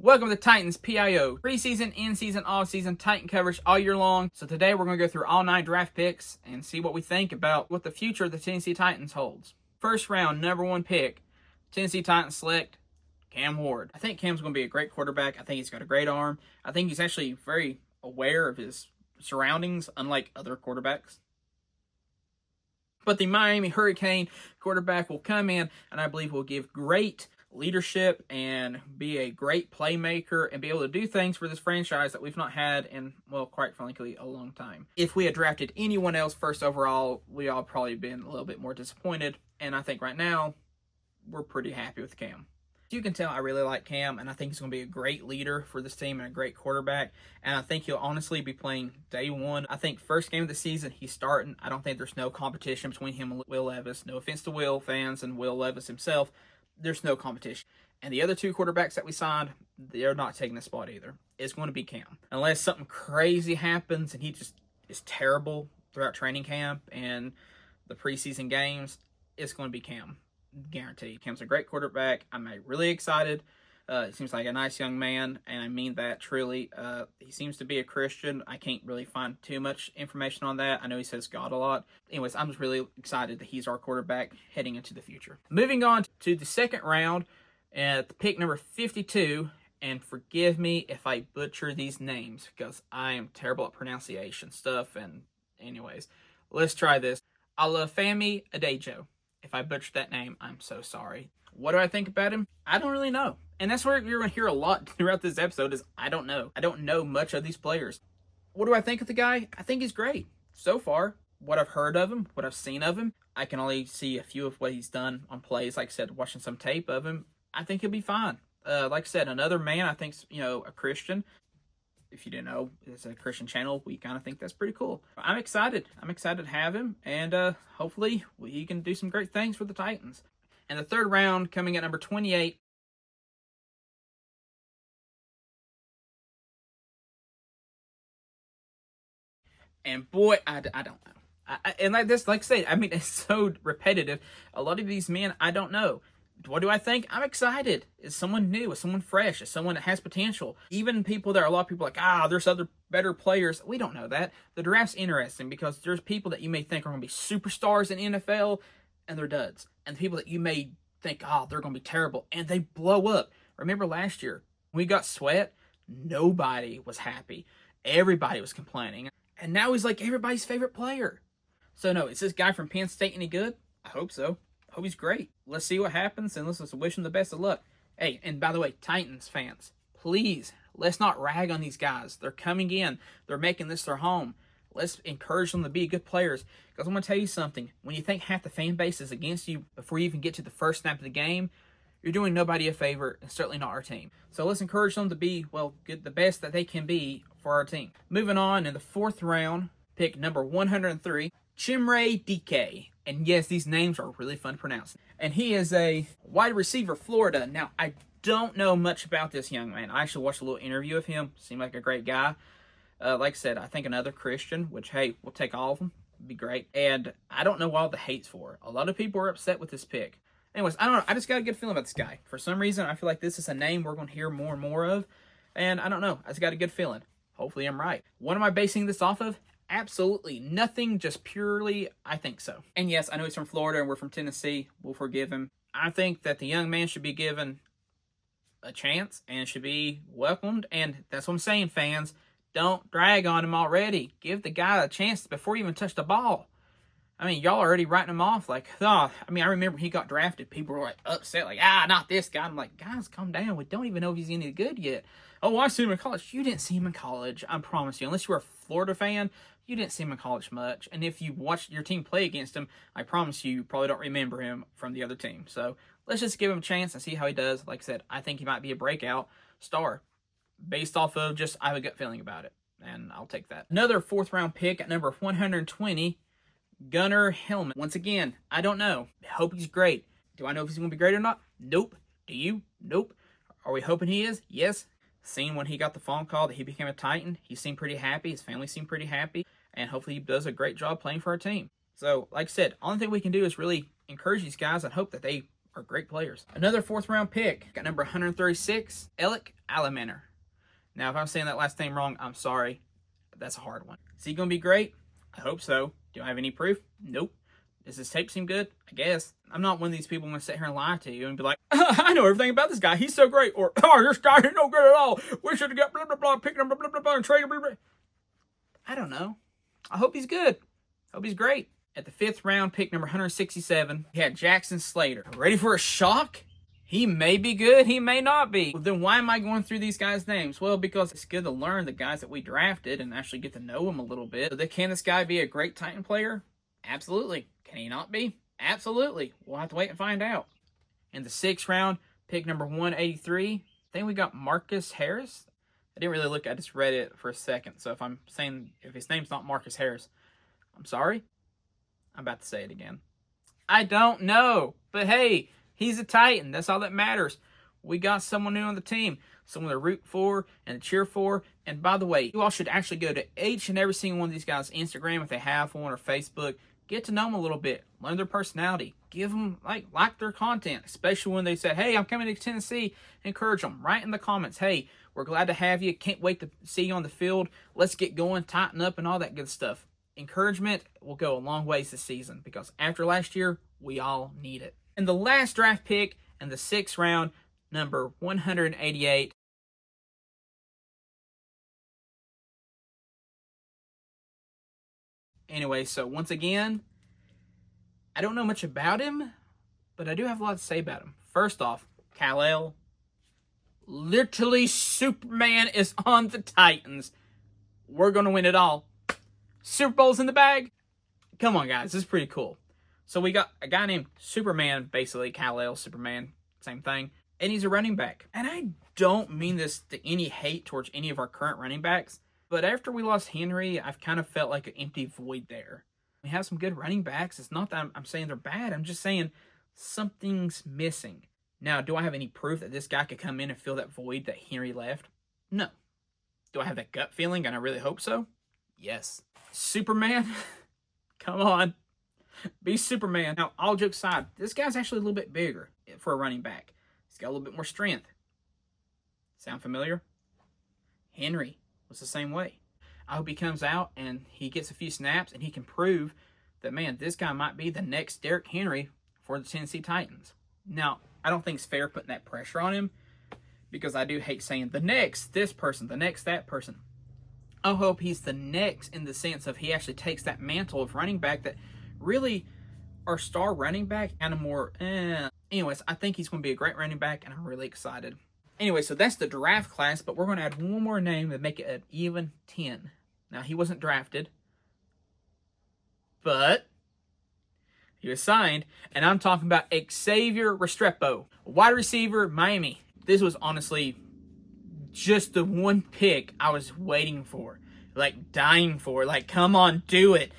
Welcome to Titans PIO. Preseason, in-season, off-season, Titan coverage all year long. So today we're going to go through all 9 draft picks and see what we think about what the future of the Tennessee Titans holds. First round, number 1 pick, Tennessee Titans select Cam Ward. I think Cam's going to be a great quarterback. I think he's got a great arm. I think he's actually very aware of his surroundings, unlike other quarterbacks. But the Miami Hurricane quarterback will come in, and I believe will give great leadership and be a great playmaker and be able to do things for this franchise that we've not had in, well, quite frankly, a long time. If we had drafted anyone else first overall, we all probably been a little bit more disappointed. And I think right now, we're pretty happy with Cam. You can tell I really like Cam, and I think he's going to be a great leader for this team and a great quarterback. And I think he'll honestly be playing day one. I think first game of the season, he's starting. I don't think there's no competition between him and Will Levis. No offense to Will fans and Will Levis himself. There's no competition. And the other 2 quarterbacks that we signed, they're not taking the spot either. It's going to be Cam. Unless something crazy happens and he just is terrible throughout training camp and the preseason games, it's going to be Cam. Guaranteed. Cam's a great quarterback. I'm really excited. He seems like a nice young man, and I mean that truly. He seems to be a Christian. I can't really find too much information on that. I know he says God a lot. Anyways, I'm just really excited that he's our quarterback heading into the future. Moving on to the second round, at pick number 52, and forgive me if I butcher these names, because I am terrible at pronunciation stuff, and anyways, let's try this. Alafemi Adejo. If I butchered that name, I'm so sorry. What do I think about him? I don't really know. And that's what you're going to hear a lot throughout this episode is I don't know. I don't know much of these players. What do I think of the guy? I think he's great. So far, what I've heard of him, what I've seen of him, I can only see a few of what he's done on plays. Like I said, watching some tape of him, I think he'll be fine. Like I said, another man, I think, a Christian. If you didn't know, it's a Christian channel. We kind of think that's pretty cool. I'm excited. I'm excited to have him, and hopefully he can do some great things for the Titans. And the third round, coming at number 28, and boy, I don't know. And like I say, I mean, it's so repetitive. A lot of these men, I don't know. What do I think? I'm excited. Is someone new? Is someone fresh? Is someone that has potential? Even people that are a lot of people like, there's other better players. We don't know that. The draft's interesting because there's people that you may think are going to be superstars in NFL and they're duds. And the people that you may think, they're going to be terrible and they blow up. Remember last year, when we got Sweat, nobody was happy. Everybody was complaining. And now he's like everybody's favorite player. So no, is this guy from Penn State any good? I hope so. Hope he's great. Let's see what happens, and let's just wish him the best of luck. Hey, and by the way, Titans fans, please, let's not rag on these guys. They're coming in. They're making this their home. Let's encourage them to be good players. Because I'm going to tell you something. When you think half the fan base is against you before you even get to the first snap of the game, you're doing nobody a favor, and certainly not our team. So let's encourage them to be, good, the best that they can be for our team. Moving on, in the 4th round, pick number 103, Chimere Dike. And yes, these names are really fun to pronounce. And he is a wide receiver, Florida. Now, I don't know much about this young man. I actually watched a little interview of him. Seemed like a great guy. Like I said, I think another Christian, which, hey, we'll take all of them. It'd be great. And I don't know all the hate's for. A lot of people are upset with this pick. Anyways, I don't know. I just got a good feeling about this guy. For some reason, I feel like this is a name we're going to hear more and more of. And I don't know. I just got a good feeling. Hopefully I'm right. What am I basing this off of? Absolutely nothing, just purely, I think so. And yes, I know he's from Florida and we're from Tennessee. We'll forgive him. I think that the young man should be given a chance and should be welcomed. And that's what I'm saying, fans. Don't drag on him already. Give the guy a chance before you even touch the ball. I mean, y'all are already writing him off like, I remember he got drafted. People were like upset, like, not this guy. I'm like, guys, calm down. We don't even know if he's any good yet. Oh, I see him in college. You didn't see him in college. I promise you. Unless you were a Florida fan, you didn't see him in college much. And if you watched your team play against him, I promise you probably don't remember him from the other team. So let's just give him a chance and see how he does. Like I said, I think he might be a breakout star based off of just I have a gut feeling about it. And I'll take that. Another 4th round pick at number 120, Gunnar Hellman. Once again, I don't know. I hope he's great. Do I know if he's going to be great or not? Nope. Do you? Nope. Are we hoping he is? Yes. Seen when he got the phone call that he became a Titan, he seemed pretty happy. His family seemed pretty happy. And hopefully he does a great job playing for our team. So, like I said, only thing we can do is really encourage these guys and hope that they are great players. Another 4th round pick, got number 136, Alec Alamaner. Now, if I'm saying that last name wrong, I'm sorry. That's a hard one. Is he going to be great? I hope so. Do I have any proof? Nope. Does his tape seem good? I guess. I'm not one of these people who want to sit here and lie to you and be like, I know everything about this guy. He's so great. Or, oh, this guy is no good at all. We should have got blah, blah, blah, picked him, blah, blah, blah, blah, and traded him, blah, blah. I don't know. I hope he's good. I hope he's great. At the 5th round, pick number 167, we had Jackson Slater. Ready for a shock? He may be good, he may not be. Well, then why am I going through these guys' names? Well, because it's good to learn the guys that we drafted and actually get to know them a little bit. So can this guy be a great Titan player? Absolutely. Can he not be? Absolutely. We'll have to wait and find out. In the 6th round, pick number 183, I think we got Marcus Harris. I didn't really look, I just read it for a second. So if his name's not Marcus Harris, I'm sorry. I'm about to say it again. I don't know. But hey, he's a Titan. That's all that matters. We got someone new on the team. Someone to root for and to cheer for. And by the way, you all should actually go to each and every single one of these guys' Instagram if they have one, or Facebook. Get to know them a little bit. Learn their personality. Give them, like their content. Especially when they said, hey, I'm coming to Tennessee. Encourage them. Write in the comments, hey, we're glad to have you. Can't wait to see you on the field. Let's get going, tighten up, and all that good stuff. Encouragement will go a long ways this season, because after last year, we all need it. And the last draft pick in the 6th round, number 188. Anyway, so once again, I don't know much about him, but I do have a lot to say about him. First off, Kal-El, literally Superman is on the Titans. We're going to win it all. Super Bowl's in the bag. Come on, guys. This is pretty cool. So we got a guy named Superman, basically. Kal-El, Superman, same thing. And he's a running back. And I don't mean this to any hate towards any of our current running backs, but after we lost Henry, I've kind of felt like an empty void there. We have some good running backs. It's not that I'm saying they're bad. I'm just saying something's missing. Now, do I have any proof that this guy could come in and fill that void that Henry left? No. Do I have that gut feeling, and I really hope so? Yes. Superman? Come on. Be Superman. Now, all jokes aside, this guy's actually a little bit bigger for a running back. He's got a little bit more strength. Sound familiar? Henry was the same way. I hope he comes out and he gets a few snaps and he can prove that, man, this guy might be the next Derrick Henry for the Tennessee Titans. Now, I don't think it's fair putting that pressure on him, because I do hate saying the next this person, the next that person. I hope he's the next in the sense of he actually takes that mantle of running back that really our star running back and a more, Anyways, I think he's going to be a great running back, and I'm really excited. Anyway, so that's the draft class, but we're going to add one more name to make it an even 10. Now, he wasn't drafted, but he was signed, and I'm talking about Xavier Restrepo, wide receiver, Miami. This was honestly just the one pick I was waiting for, like dying for, like, come on, do it.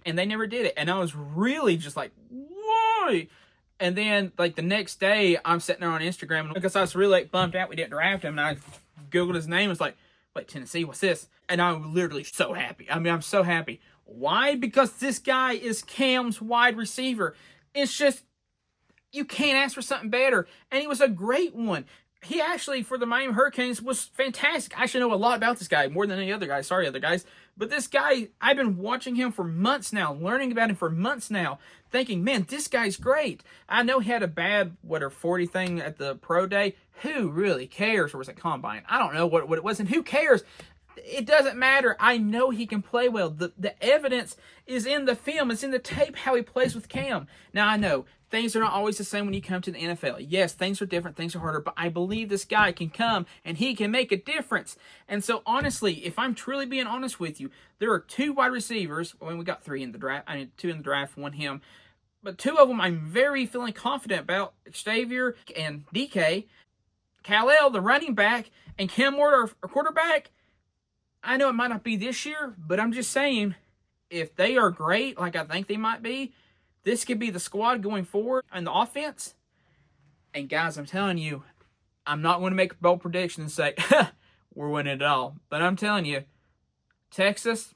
And they never did it, and I was really just like, why? And then, like, the next day, I'm sitting there on Instagram, and because I was really, like, bummed out we didn't draft him, and I Googled his name, it's like, wait, Tennessee, what's this? And I'm literally so happy. I mean, I'm so happy. Why? Because this guy is Cam's wide receiver. It's just, you can't ask for something better. And he was a great one. He actually, for the Miami Hurricanes, was fantastic. I should know a lot about this guy, more than any other guy. Sorry, other guys. But this guy, I've been watching him for months now, learning about him for months now, thinking, man, this guy's great. I know he had a bad, 40 thing at the pro day. Who really cares? Or was it combine? I don't know what it was, and who cares? It doesn't matter. I know he can play well. The evidence is in the film. It's in the tape how he plays with Cam. Now, I know things are not always the same when you come to the NFL. Yes, things are different. Things are harder. But I believe this guy can come and he can make a difference. And so, honestly, if I'm truly being honest with you, there are two wide receivers. Well, we got three in the draft. I mean, two in the draft, one him. But two of them I'm very feeling confident about. Xavier and DK. Kal-El, the running back, and Cam Ward, our quarterback. I know it might not be this year, but I'm just saying, if they are great, like I think they might be, this could be the squad going forward in the offense. And guys, I'm telling you, I'm not going to make a bold prediction and say, we're winning it all. But I'm telling you, Texas,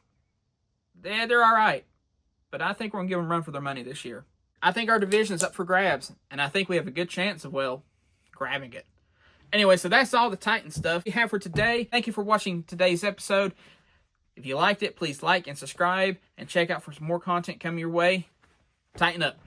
they're all right. But I think we're going to give them a run for their money this year. I think our division is up for grabs, and I think we have a good chance of, well, grabbing it. Anyway, so that's all the Titan stuff we have for today. Thank you for watching today's episode. If you liked it, please like and subscribe, and check out for some more content coming your way. Tighten up.